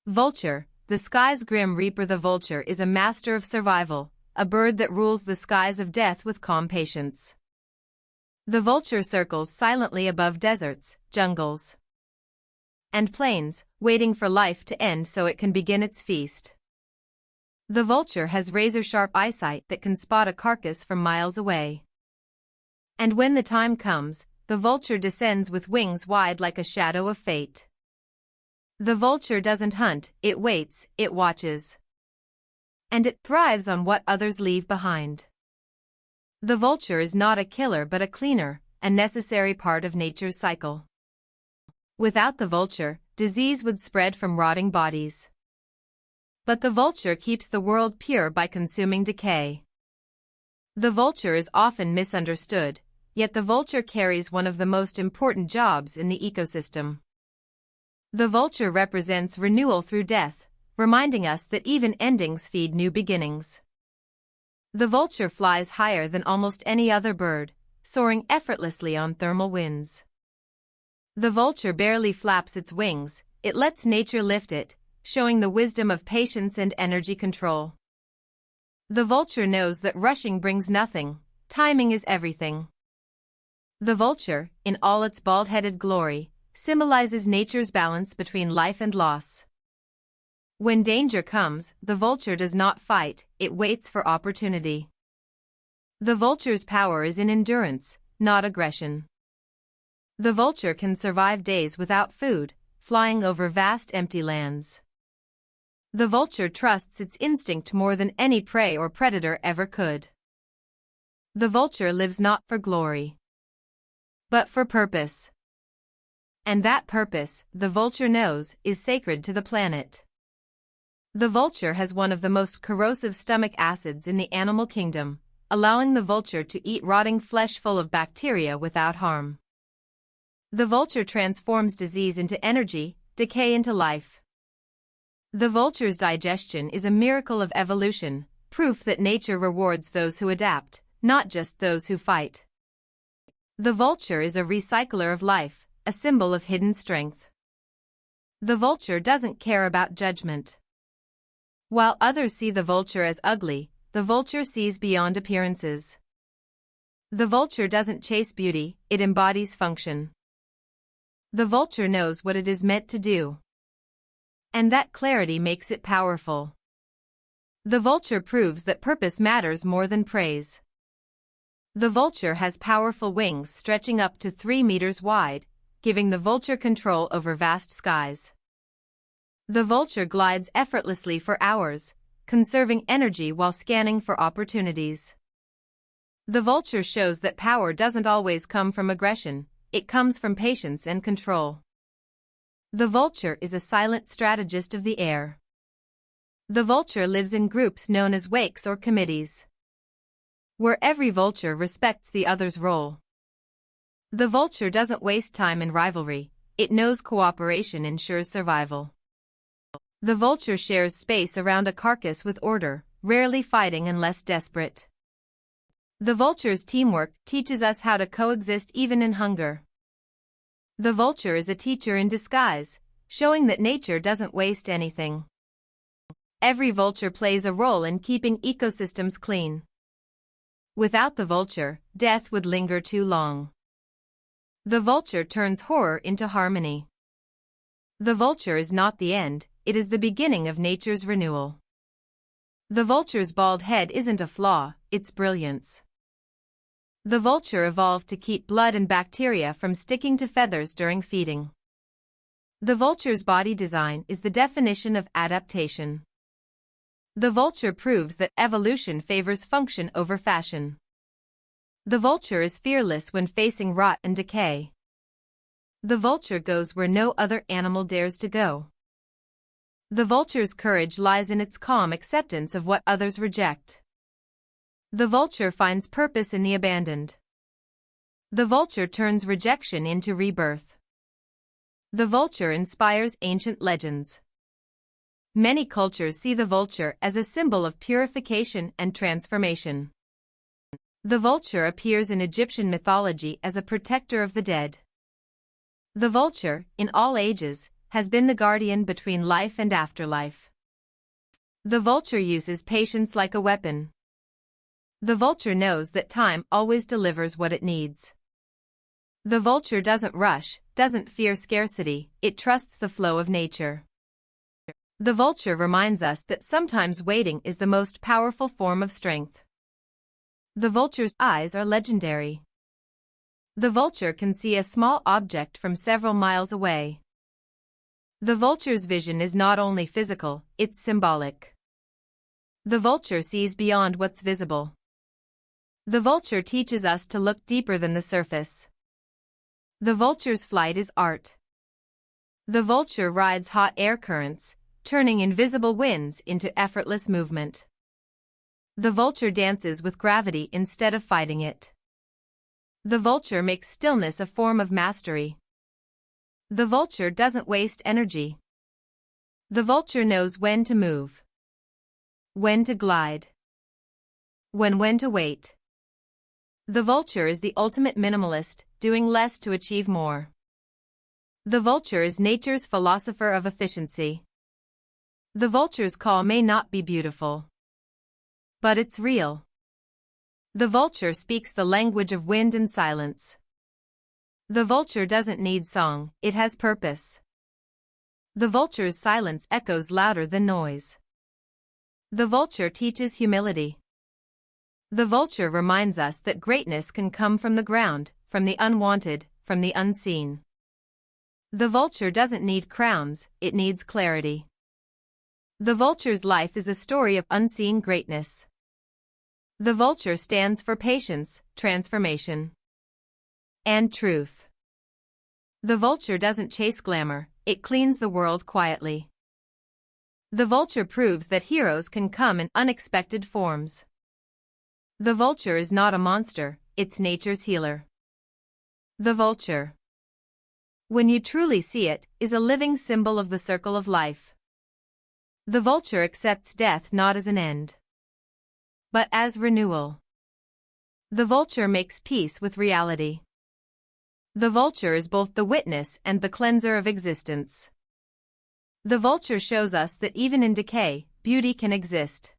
Vulture, the sky's grim reaper. The vulture is a master of survival, a bird that rules the skies of death with calm patience. The vulture circles silently above deserts, jungles, and plains, waiting for life to end so it can begin its feast. The vulture has razor-sharp eyesight that can spot a carcass from miles away. And when the time comes, the vulture descends with wings wide like a shadow of fate. The vulture doesn't hunt, it waits, it watches. And it thrives on what others leave behind. The vulture is not a killer but a cleaner, a necessary part of nature's cycle. Without the vulture, disease would spread from rotting bodies. But the vulture keeps the world pure by consuming decay. The vulture is often misunderstood, yet the vulture carries one of the most important jobs in the ecosystem. The vulture represents renewal through death, reminding us that even endings feed new beginnings. The vulture flies higher than almost any other bird, soaring effortlessly on thermal winds. The vulture barely flaps its wings, it lets nature lift it, showing the wisdom of patience and energy control. The vulture knows that rushing brings nothing, timing is everything. The vulture, in all its bald-headed glory, symbolizes nature's balance between life and loss. When danger comes, the vulture does not fight, it waits for opportunity. The vulture's power is in endurance, not aggression. The vulture can survive days without food, flying over vast empty lands. The vulture trusts its instinct more than any prey or predator ever could. The vulture lives not for glory, but for purpose. And that purpose, the vulture knows, is sacred to the planet. The vulture has one of the most corrosive stomach acids in the animal kingdom, allowing the vulture to eat rotting flesh full of bacteria without harm. The vulture transforms disease into energy, decay into life. The vulture's digestion is a miracle of evolution, proof that nature rewards those who adapt, not just those who fight. The vulture is a recycler of life, a symbol of hidden strength. The vulture doesn't care about judgment. While others see the vulture as ugly, the vulture sees beyond appearances. The vulture doesn't chase beauty, it embodies function. The vulture knows what it is meant to do. And that clarity makes it powerful. The vulture proves that purpose matters more than praise. The vulture has powerful wings stretching up to 3 meters wide, giving the vulture control over vast skies. The vulture glides effortlessly for hours, conserving energy while scanning for opportunities. The vulture shows that power doesn't always come from aggression, it comes from patience and control. The vulture is a silent strategist of the air. The vulture lives in groups known as wakes or committees, where every vulture respects the other's role. The vulture doesn't waste time in rivalry, it knows cooperation ensures survival. The vulture shares space around a carcass with order, rarely fighting unless desperate. The vulture's teamwork teaches us how to coexist even in hunger. The vulture is a teacher in disguise, showing that nature doesn't waste anything. Every vulture plays a role in keeping ecosystems clean. Without the vulture, death would linger too long. The vulture turns horror into harmony. The vulture is not the end, it is the beginning of nature's renewal. The vulture's bald head isn't a flaw, it's brilliance. The vulture evolved to keep blood and bacteria from sticking to feathers during feeding. The vulture's body design is the definition of adaptation. The vulture proves that evolution favors function over fashion. The vulture is fearless when facing rot and decay. The vulture goes where no other animal dares to go. The vulture's courage lies in its calm acceptance of what others reject. The vulture finds purpose in the abandoned. The vulture turns rejection into rebirth. The vulture inspires ancient legends. Many cultures see the vulture as a symbol of purification and transformation. The vulture appears in Egyptian mythology as a protector of the dead. The vulture, in all ages, has been the guardian between life and afterlife. The vulture uses patience like a weapon. The vulture knows that time always delivers what it needs. The vulture doesn't rush, doesn't fear scarcity, it trusts the flow of nature. The vulture reminds us that sometimes waiting is the most powerful form of strength. The vulture's eyes are legendary. The vulture can see a small object from several miles away. The vulture's vision is not only physical, it's symbolic. The vulture sees beyond what's visible. The vulture teaches us to look deeper than the surface. The vulture's flight is art. The vulture rides hot air currents, turning invisible winds into effortless movement. The vulture dances with gravity instead of fighting it. The vulture makes stillness a form of mastery. The vulture doesn't waste energy. The vulture knows when to move, when to glide, when to wait. The vulture is the ultimate minimalist, doing less to achieve more. The vulture is nature's philosopher of efficiency. The vulture's call may not be beautiful, but it's real. The vulture speaks the language of wind and silence. The vulture doesn't need song, it has purpose. The vulture's silence echoes louder than noise. The vulture teaches humility. The vulture reminds us that greatness can come from the ground, from the unwanted, from the unseen. The vulture doesn't need crowns, it needs clarity. The vulture's life is a story of unseen greatness. The vulture stands for patience, transformation, and truth. The vulture doesn't chase glamour, it cleans the world quietly. The vulture proves that heroes can come in unexpected forms. The vulture is not a monster, it's nature's healer. The vulture, when you truly see it, is a living symbol of the circle of life. The vulture accepts death not as an end, but as renewal. The vulture makes peace with reality. The vulture is both the witness and the cleanser of existence. The vulture shows us that even in decay, beauty can exist.